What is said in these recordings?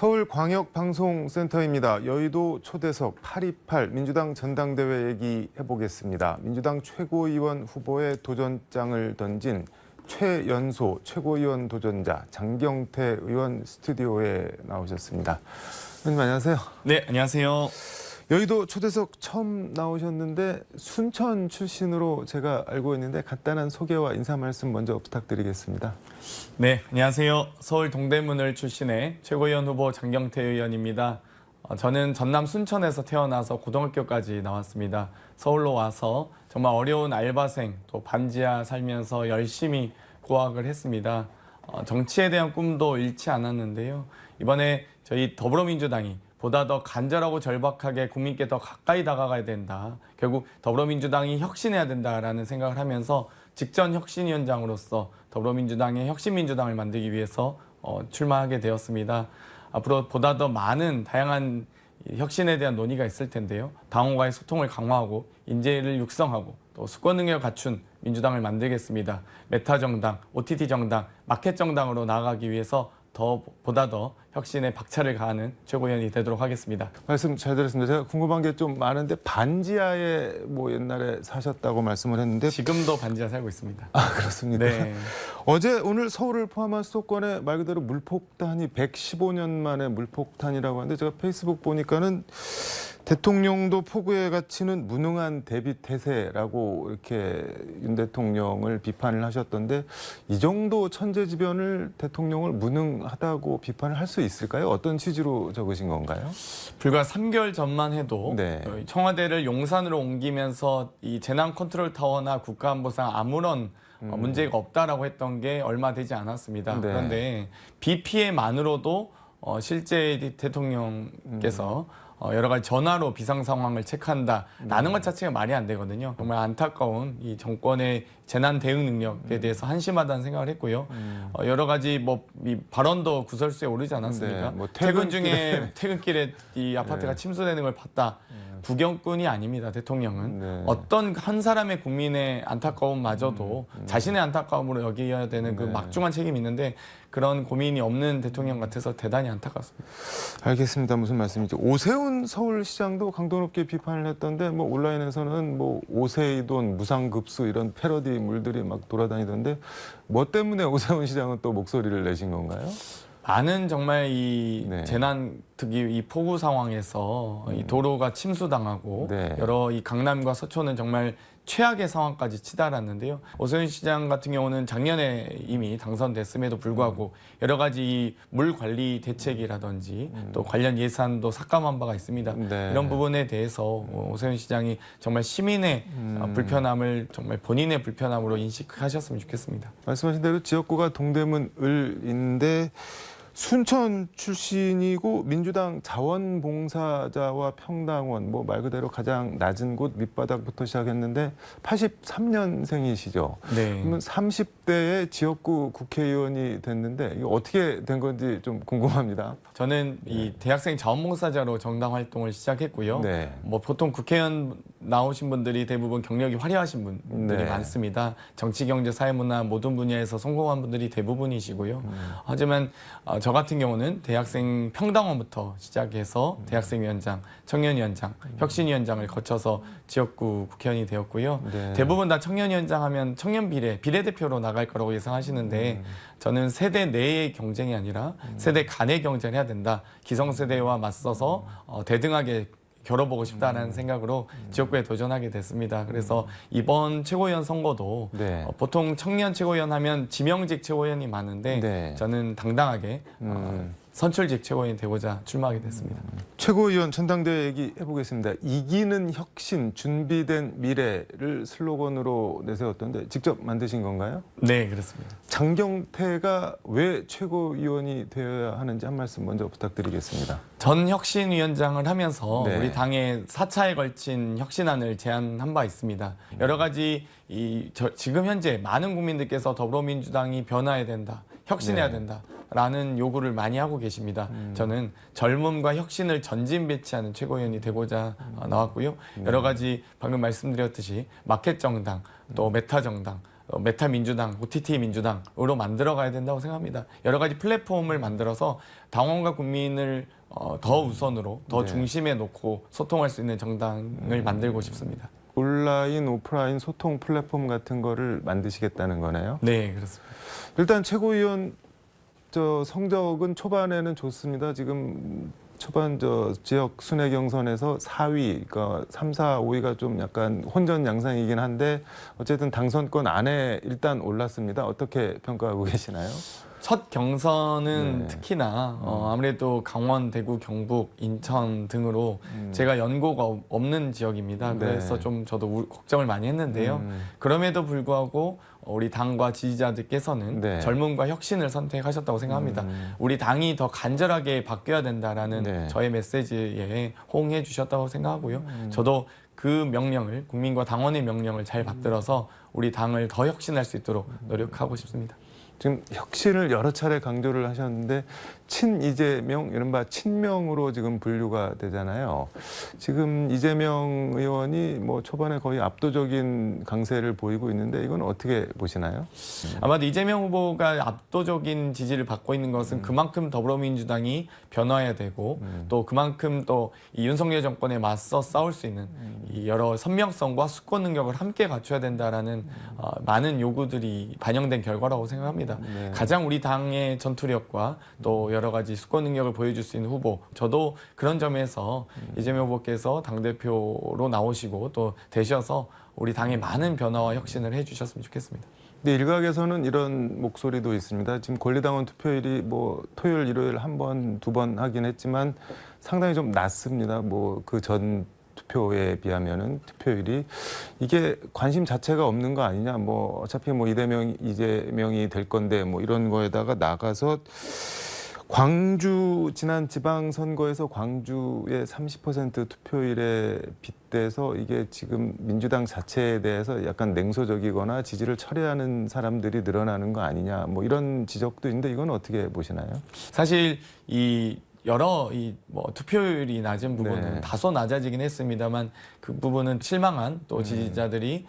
서울광역방송센터입니다. 여의도 초대석 828 민주당 전당대회 얘기해보겠습니다. 민주당 최고위원 후보의 도전장을 던진 최연소 최고위원 도전자 장경태 의원 스튜디오에 나오셨습니다. 의원님 안녕하세요. 네, 안녕하세요. 여의도 초대석 처음 나오셨는데 순천 출신으로 제가 알고 있는데 간단한 소개와 인사 말씀 먼저 부탁드리겠습니다. 네, 안녕하세요. 서울 동대문을 출신의 최고위원 후보 장경태 의원입니다. 저는 전남 순천에서 태어나서 고등학교까지 나왔습니다. 서울로 와서 정말 어려운 알바생 또 반지하 살면서 열심히 고학을 했습니다. 정치에 대한 꿈도 잃지 않았는데요. 이번에 저희 더불어민주당이 보다 더 간절하고 절박하게 국민께 더 가까이 다가가야 된다. 결국 더불어민주당이 혁신해야 된다라는 생각을 하면서 직전 혁신위원장으로서 더불어민주당의 혁신민주당을 만들기 위해서 출마하게 되었습니다. 앞으로 보다 더 많은 다양한 혁신에 대한 논의가 있을 텐데요. 당원과의 소통을 강화하고 인재를 육성하고 또 수권 능력을 갖춘 민주당을 만들겠습니다. 메타 정당, OTT 정당, 마켓 정당으로 나아가기 위해서 보다 더 혁신에 박차를 가하는 최고위원이 되도록 하겠습니다. 말씀 잘 들었습니다. 제가 궁금한 게 좀 많은데 반지하에 뭐 옛날에 사셨다고 말씀을 했는데 지금도 반지하 살고 있습니다. 아 그렇습니까? 네. 오늘 서울을 포함한 수도권에 말 그대로 물폭탄이 115년 만에 물폭탄이라고 하는데 제가 페이스북 보니까는 대통령도 폭우에 갇히는 무능한 대비 태세라고 이렇게 윤 대통령을 비판을 하셨던데 이 정도 천재지변을 대통령을 무능하다고 비판을 할 수 있을까요? 어떤 취지로 적으신 건가요? 불과 3개월 전만 해도 네. 청와대를 용산으로 옮기면서 이 재난 컨트롤 타워나 국가안보상 아무런 문제가 없다라고 했던 게 얼마 되지 않았습니다. 네. 그런데 비 피해만으로도 실제 대통령께서 여러 가지 전화로 비상 상황을 체크한다라는 것 자체가 말이 안 되거든요. 정말 안타까운 이 정권의 재난 대응 능력에 대해서 한심하다는 생각을 했고요. 여러 가지 이 발언도 구설수에 오르지 않았습니까? 네, 뭐 퇴근 중에 퇴근길에 이 아파트가 네. 침수되는 걸 봤다. 구경꾼이 아닙니다. 대통령은 네. 어떤 한 사람의 국민의 안타까움마저도 자신의 안타까움으로 여겨야 되는 그 네. 막중한 책임이 있는데 그런 고민이 없는 대통령 같아서 대단히 안타깝습니다. 알겠습니다. 무슨 말씀이죠? 오세훈 서울시장도 강도 높게 비판을 했던데 뭐 온라인에서는 뭐 오세이돈 무상급수 이런 패러디 물들이 막 돌아다니던데 뭐 때문에 오세훈 시장은 또 목소리를 내신 건가요? 많은 정말 이 네. 재난 특히 이 폭우 상황에서 이 도로가 침수당하고 네. 여러 이 강남과 서초는 정말 최악의 상황까지 치달았는데요. 오세훈 시장 같은 경우는 작년에 이미 당선됐음에도 불구하고 여러 가지 이 물 관리 대책이라든지 또 관련 예산도 삭감한 바가 있습니다. 네. 이런 부분에 대해서 오세훈 시장이 정말 시민의 불편함을 정말 본인의 불편함으로 인식하셨으면 좋겠습니다. 말씀하신 대로 지역구가 동대문 을인데 순천 출신이고 민주당 자원봉사자와 평당원 뭐 말 그대로 가장 낮은 곳 밑바닥부터 시작했는데 83년생이시죠. 네. 그러면 30대에 지역구 국회의원이 됐는데 이거 어떻게 된 건지 좀 궁금합니다. 저는 이 대학생 자원봉사자로 정당 활동을 시작했고요. 네. 뭐 보통 국회의원 나오신 분들이 대부분 경력이 화려하신 분들이 네. 많습니다. 정치, 경제, 사회, 문화 모든 분야에서 성공한 분들이 대부분이시고요. 하지만 저 같은 경우는 대학생 평당원부터 시작해서 대학생위원장, 청년위원장, 혁신위원장을 거쳐서 지역구 국회의원이 되었고요. 네. 대부분 다 청년위원장 하면 청년 비례대표로 나갈 거라고 예상하시는데 저는 세대 내의 경쟁이 아니라 세대 간의 경쟁을 해야 된다. 기성세대와 맞서서 대등하게 겨뤄보고 싶다는 생각으로 지역구에 도전하게 됐습니다. 그래서 이번 최고위원 선거도 네. 보통 청년 최고위원 하면 지명직 최고위원이 많은데 네. 저는 당당하게 선출직 최고위원이 되고자 출마하게 됐습니다. 최고위원 전당대회 얘기해보겠습니다. 이기는 혁신, 준비된 미래를 슬로건으로 내세웠던데 직접 만드신 건가요? 네, 그렇습니다. 장경태가 왜 최고위원이 되어야 하는지 한 말씀 먼저 부탁드리겠습니다. 전 혁신위원장을 하면서 네. 우리 당의 4차에 걸친 혁신안을 제안한 바 있습니다. 여러 가지 지금 현재 많은 국민들께서 더불어민주당이 변화해야 된다, 혁신해야 네. 된다. 라는 요구를 많이 하고 계십니다. 저는 젊음과 혁신을 전진 배치하는 최고위원이 되고자 나왔고요. 여러 가지 방금 말씀드렸듯이 마켓 정당, 또 메타 정당, 메타 민주당, OTT 민주당으로 만들어가야 된다고 생각합니다. 여러 가지 플랫폼을 만들어서 당원과 국민을 더 우선으로, 더 네. 중심에 놓고 소통할 수 있는 정당을 만들고 싶습니다. 온라인, 오프라인 소통 플랫폼 같은 거를 만드시겠다는 거네요. 네, 그렇습니다. 일단 최고위원 성적은 초반에는 좋습니다. 지금 초반 지역 순회 경선에서 4위, 그러니까 3, 4, 5위가 좀 약간 혼전 양상이긴 한데 어쨌든 당선권 안에 일단 올랐습니다. 어떻게 평가하고 계시나요? 첫 경선은 네. 특히나 아무래도 강원, 대구, 경북, 인천 등으로 제가 연고가 없는 지역입니다. 네. 그래서 좀 저도 걱정을 많이 했는데요. 그럼에도 불구하고 우리 당과 지지자들께서는 네. 젊음과 혁신을 선택하셨다고 생각합니다. 우리 당이 더 간절하게 바뀌어야 된다라는 네. 저의 메시지에 호응해 주셨다고 생각하고요. 저도 그 명령을, 국민과 당원의 명령을 잘 받들어서 우리 당을 더 혁신할 수 있도록 노력하고 싶습니다. 지금 혁신을 여러 차례 강조를 하셨는데 친이재명, 이른바 친명으로 지금 분류가 되잖아요. 지금 이재명 의원이 뭐 초반에 거의 압도적인 강세를 보이고 있는데 이건 어떻게 보시나요? 아마도 이재명 후보가 압도적인 지지를 받고 있는 것은 그만큼 더불어민주당이 변화해야 되고 또 그만큼 또 이 윤석열 정권에 맞서 싸울 수 있는 이 여러 선명성과 수권 능력을 함께 갖춰야 된다라는 많은 요구들이 반영된 결과라고 생각합니다. 네. 가장 우리 당의 전투력과 또 여러 가지 수권 능력을 보여줄 수 있는 후보, 저도 그런 점에서 이재명 후보께서 당대표로 나오시고 또 되셔서 우리 당의 많은 변화와 혁신을 해주셨으면 좋겠습니다. 근데 일각에서는 이런 목소리도 있습니다. 지금 권리당원 투표율이 뭐 토요일, 일요일 한 번, 두 번 하긴 했지만 상당히 좀 낮습니다. 뭐 그 전 투표에 비하면은 투표율이 이게 관심 자체가 없는 거 아니냐. 뭐 어차피 뭐 이재명이 될 건데 뭐 이런 거에다가 나가서 광주 지난 지방선거에서 광주의 30% 투표율에 빗대서 이게 지금 민주당 자체에 대해서 약간 냉소적이거나 지지를 철회하는 사람들이 늘어나는 거 아니냐 뭐 이런 지적도 있는데 이건 어떻게 보시나요? 사실 이 여러 투표율이 낮은 부분은 네. 다소 낮아지긴 했습니다만 그 부분은 실망한 또 지지자들이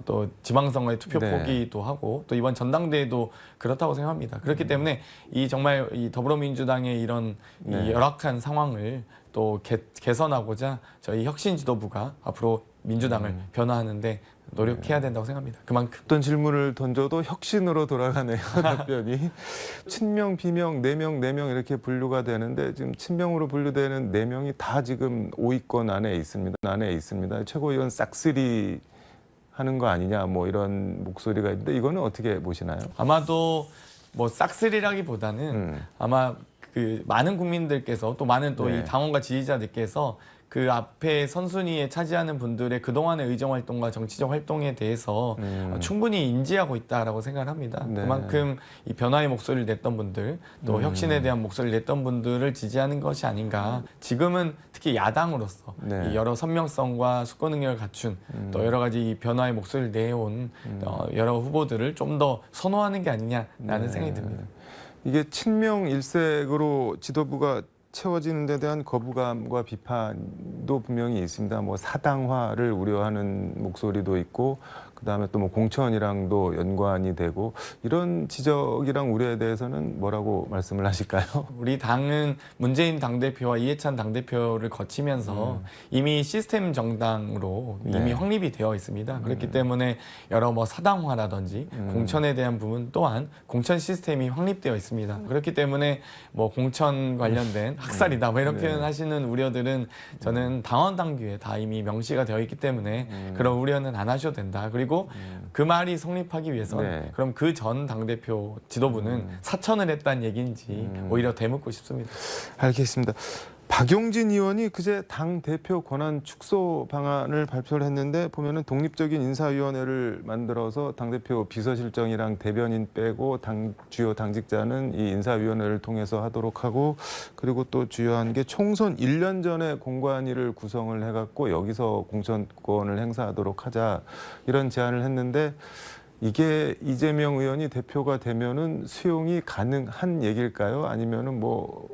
또 지방선거의 투표 네. 포기도 하고 또 이번 전당대회도 그렇다고 생각합니다. 그렇기 때문에 이 정말 이 더불어민주당의 이런 네. 이 열악한 상황을 또 개선하고자 저희 혁신 지도부가 앞으로 민주당을 변화하는데 노력해야 된다고 생각합니다. 그만큼. 어떤 질문을 던져도 혁신으로 돌아가네요. 답변이. 친명, 비명, 네명 이렇게 분류가 되는데 지금 친명으로 분류되는 4명이 다 지금 5위권 안에 있습니다. 최고위원 싹쓸이 하는 거 아니냐 뭐 이런 목소리가 있는데 이거는 어떻게 보시나요? 아마도 뭐 싹쓸이라기보다는 아마 그 많은 국민들께서 또 많은 또 이 네. 당원과 지지자들께서 그 앞에 선순위에 차지하는 분들의 그동안의 의정 활동과 정치적 활동에 대해서 충분히 인지하고 있다라고 생각을 합니다. 네. 그만큼 이 변화의 목소리를 냈던 분들, 또 혁신에 대한 목소리를 냈던 분들을 지지하는 것이 아닌가. 지금은 특히 야당으로서 네. 이 여러 선명성과 수권 능력을 갖춘 또 여러 가지 이 변화의 목소리를 내온 여러 후보들을 좀 더 선호하는 게 아니냐라는 생각이 듭니다. 이게 친명 일색으로 지도부가 채워지는 데 대한 거부감과 비판도 분명히 있습니다. 뭐 사당화를 우려하는 목소리도 있고 그다음에 또 뭐 공천이랑도 연관이 되고 이런 지적이랑 우려에 대해서는 뭐라고 말씀을 하실까요? 우리 당은 문재인 당대표와 이해찬 당대표를 거치면서 이미 시스템 정당으로 네. 이미 확립이 되어 있습니다. 그렇기 때문에 여러 뭐 사당화라든지 공천에 대한 부분 또한 공천 시스템이 확립되어 있습니다. 그렇기 때문에 뭐 공천 관련된 학살이다 뭐 이런 네. 표현하시는 우려들은 저는 당원 당규에 다 이미 명시가 되어 있기 때문에 그런 우려는 안 하셔도 된다. 그리고 그 말이 성립하기 위해서는 네. 그럼 그 전 당대표 지도부는 사천을 했다는 얘기인지 오히려 되묻고 싶습니다. 알겠습니다. 박용진 의원이 그제 당 대표 권한 축소 방안을 발표를 했는데 보면은 독립적인 인사위원회를 만들어서 당 대표 비서실장이랑 대변인 빼고 주요 당직자는 이 인사위원회를 통해서 하도록 하고 그리고 또 주요한 게 총선 1년 전에 공관위를 구성을 해갖고 여기서 공천권을 행사하도록 하자 이런 제안을 했는데. 이게 이재명 의원이 대표가 되면은 수용이 가능한 얘기일까요? 아니면은 뭐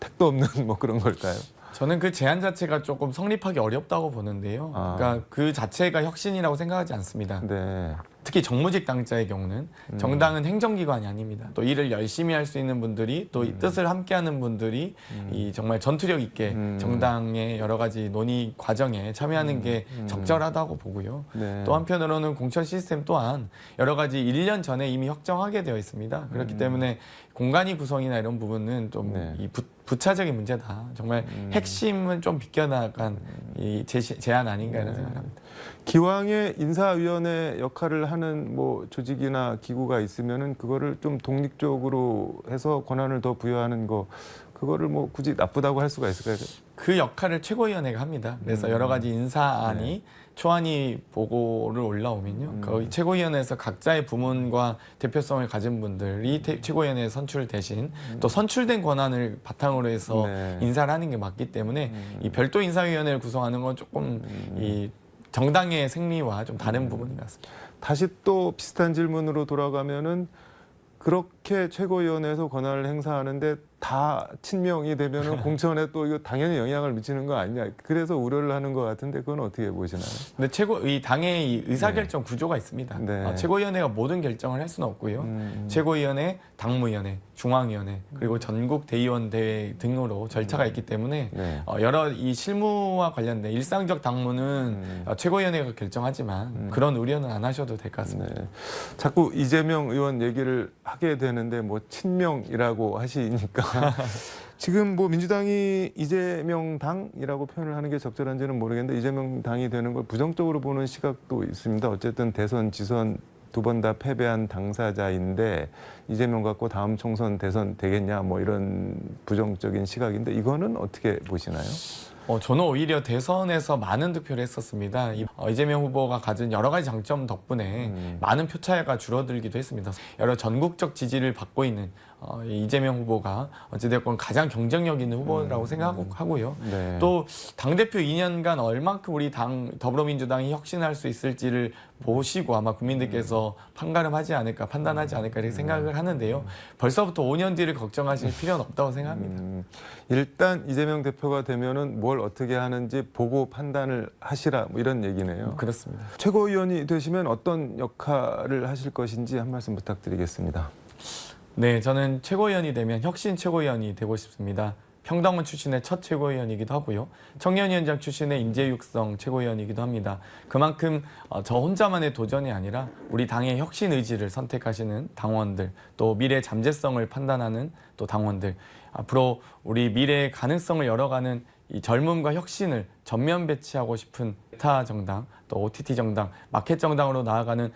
택도 없는 뭐 그런 걸까요? 저는 그 제안 자체가 조금 성립하기 어렵다고 보는데요. 그러니까 그 자체가 혁신이라고 생각하지 않습니다. 네. 특히 정무직 당자의 경우는 정당은 행정기관이 아닙니다. 또 일을 열심히 할 수 있는 분들이 또 이 뜻을 함께하는 분들이 이 정말 전투력 있게 정당의 여러 가지 논의 과정에 참여하는 게 적절하다고 보고요. 네. 또 한편으로는 공천 시스템 또한 여러 가지 1년 전에 이미 확정하게 되어 있습니다. 그렇기 때문에 공간이 구성이나 이런 부분은 좀 네. 이 부차적인 문제다. 정말 핵심은 좀 비껴나간 이 제안 아닌가 이런 생각을 합니다. 기왕에 인사위원회 역할을 하는 뭐 조직이나 기구가 있으면은 그거를 좀 독립적으로 해서 권한을 더 부여하는 거, 그거를 뭐 굳이 나쁘다고 할 수가 있을까요? 그 역할을 최고위원회가 합니다. 그래서 여러 가지 인사안이 초안이 보고를 올라오면요. 거의 최고위원회에서 각자의 부문과 대표성을 가진 분들이 최고위원회에 선출 대신 또 선출된 권한을 바탕으로 해서 네. 인사를 하는 게 맞기 때문에 이 별도 인사위원회를 구성하는 건 조금 이 정당의 생리와 좀 다른 부분인 것 같습니다. 다시 또 비슷한 질문으로 돌아가면은 그렇게 최고위원회에서 권한을 행사하는데 다 친명이 되면은 공천에 또 이거 당연히 영향을 미치는 거 아니냐. 그래서 우려를 하는 것 같은데 그건 어떻게 보시나요? 근데 이 당의 이 의사결정 구조가 있습니다. 네. 최고위원회가 모든 결정을 할 수는 없고요. 최고위원회, 당무위원회, 중앙위원회 그리고 전국 대의원 대회 등으로 절차가 있기 때문에 네. 여러 이 실무와 관련된 일상적 당무는 최고위원회가 결정하지만 그런 우려는 안 하셔도 될 것 같습니다. 네. 자꾸 이재명 의원 얘기를 하게 되는데 뭐 친명이라고 하시니까 지금 뭐 민주당이 이재명 당이라고 표현을 하는 게 적절한지는 모르겠는데 이재명 당이 되는 걸 부정적으로 보는 시각도 있습니다. 어쨌든 대선, 지선 두 번 다 패배한 당사자인데 이재명 갖고 다음 총선 대선 되겠냐 뭐 이런 부정적인 시각인데 이거는 어떻게 보시나요? 저는 오히려 대선에서 많은 득표를 했었습니다. 이재명 후보가 가진 여러 가지 장점 덕분에 많은 표차가 줄어들기도 했습니다. 여러 전국적 지지를 받고 있는 이재명 후보가 어찌됐건 가장 경쟁력 있는 후보라고 생각하고요. 네. 또 당대표 2년간 얼만큼 우리 더불어민주당이 혁신할 수 있을지를 보시고 아마 국민들께서 판단하지 않을까 이렇게 생각을 하는데요. 벌써부터 5년 뒤를 걱정하실 필요는 없다고 생각합니다. 일단 이재명 대표가 되면은 뭘 어떻게 하는지 보고 판단을 하시라 뭐 이런 얘기네요. 그렇습니다. 최고위원이 되시면 어떤 역할을 하실 것인지 한 말씀 부탁드리겠습니다. 네, 저는 최고위원이 되면 혁신 최고위원이 되고 싶습니다. 평당원 출신의 첫 최고위원이기도 하고요. 청년위원장 출신의 인재육성 최고위원이기도 합니다. 그만큼 저 혼자만의 도전이 아니라 우리 당의 혁신 의지를 선택하시는 당원들, 또 미래 잠재성을 판단하는 또 당원들, 앞으로 우리 미래의 가능성을 열어가는 이 젊음과 혁신을 전면 배치하고 싶은 메타 정당, 또 OTT 정당, 마켓 정당으로 나아가는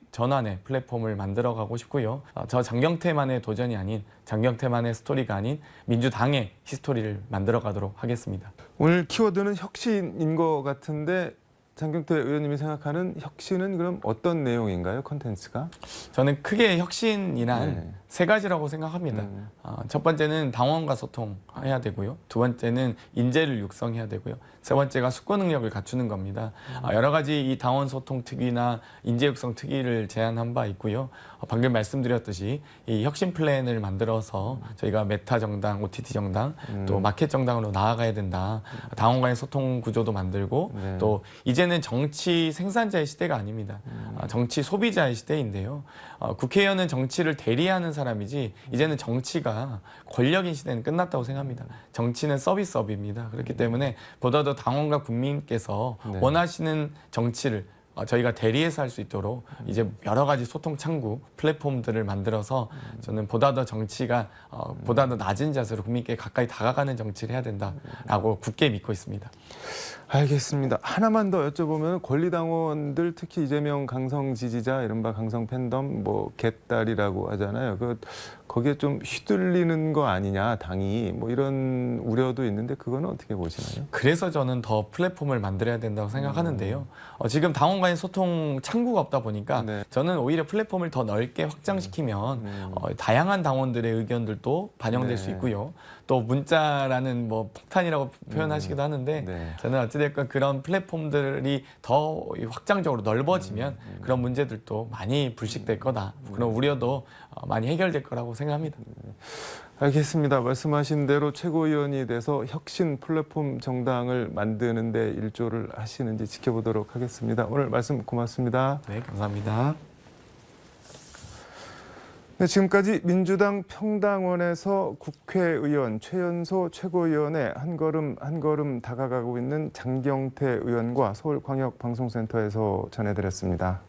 전환의 플랫폼을 만들어가고 싶고요. 저 장경태만의 도전이 아닌 장경태만의 스토리가 아닌 민주당의 히스토리를 만들어가도록 하겠습니다. 오늘 키워드는 혁신인 것 같은데 장경태 의원님이 생각하는 혁신은 그럼 어떤 내용인가요? 컨텐츠가? 저는 크게 혁신이란 네. 세 가지라고 생각합니다. 첫 번째는 당원과 소통해야 되고요. 두 번째는 인재를 육성해야 되고요. 세 번째가 숙고 능력을 갖추는 겁니다. 여러 가지 이 당원 소통 특위나 인재 육성 특위를 제안한 바 있고요. 방금 말씀드렸듯이 이 혁신 플랜을 만들어서 저희가 메타 정당, OTT 정당, 또 마켓 정당으로 나아가야 된다. 당원 간의 소통 구조도 만들고 네. 또 이제는 정치 생산자의 시대가 아닙니다. 정치 소비자의 시대인데요. 국회의원은 정치를 대리하는 사람이지 이제는 정치가 권력인 시대는 끝났다고 생각합니다. 정치는 서비스업입니다. 그렇기 때문에 보다도 당원과 국민께서 네. 원하시는 정치를 저희가 대리해서 할 수 있도록 이제 여러 가지 소통 창구 플랫폼들을 만들어서 저는 보다 더 정치가 보다 더 낮은 자세로 국민께 가까이 다가가는 정치를 해야 된다라고 굳게 믿고 있습니다. 알겠습니다. 하나만 더 여쭤보면 권리당원들 특히 이재명 강성 지지자 이른바 강성 팬덤 뭐 개딸이라고 하잖아요. 거기에 좀 휘둘리는 거 아니냐 당이 뭐 이런 우려도 있는데 그거는 어떻게 보시나요? 그래서 저는 더 플랫폼을 만들어야 된다고 생각하는데요. 지금 당원 간의 소통 창구가 없다 보니까 네. 저는 오히려 플랫폼을 더 넓게 확장시키면 다양한 당원들의 의견들도 반영될 네. 수 있고요. 또 문자라는 뭐 폭탄이라고 표현하시기도 하는데 네. 저는 어찌됐건 그런 플랫폼들이 더 확장적으로 넓어지면 그런 문제들도 많이 불식될 거다. 그런 우려도 많이 해결될 거라고 생각합니다. 알겠습니다. 말씀하신 대로 최고위원이 돼서 혁신 플랫폼 정당을 만드는 데 일조를 하시는지 지켜보도록 하겠습니다. 오늘 말씀 고맙습니다. 네, 감사합니다. 네, 지금까지 민주당 평당원에서 국회의원 최연소 최고위원회 한 걸음 한 걸음 다가가고 있는 장경태 의원과 서울광역방송센터에서 전해드렸습니다.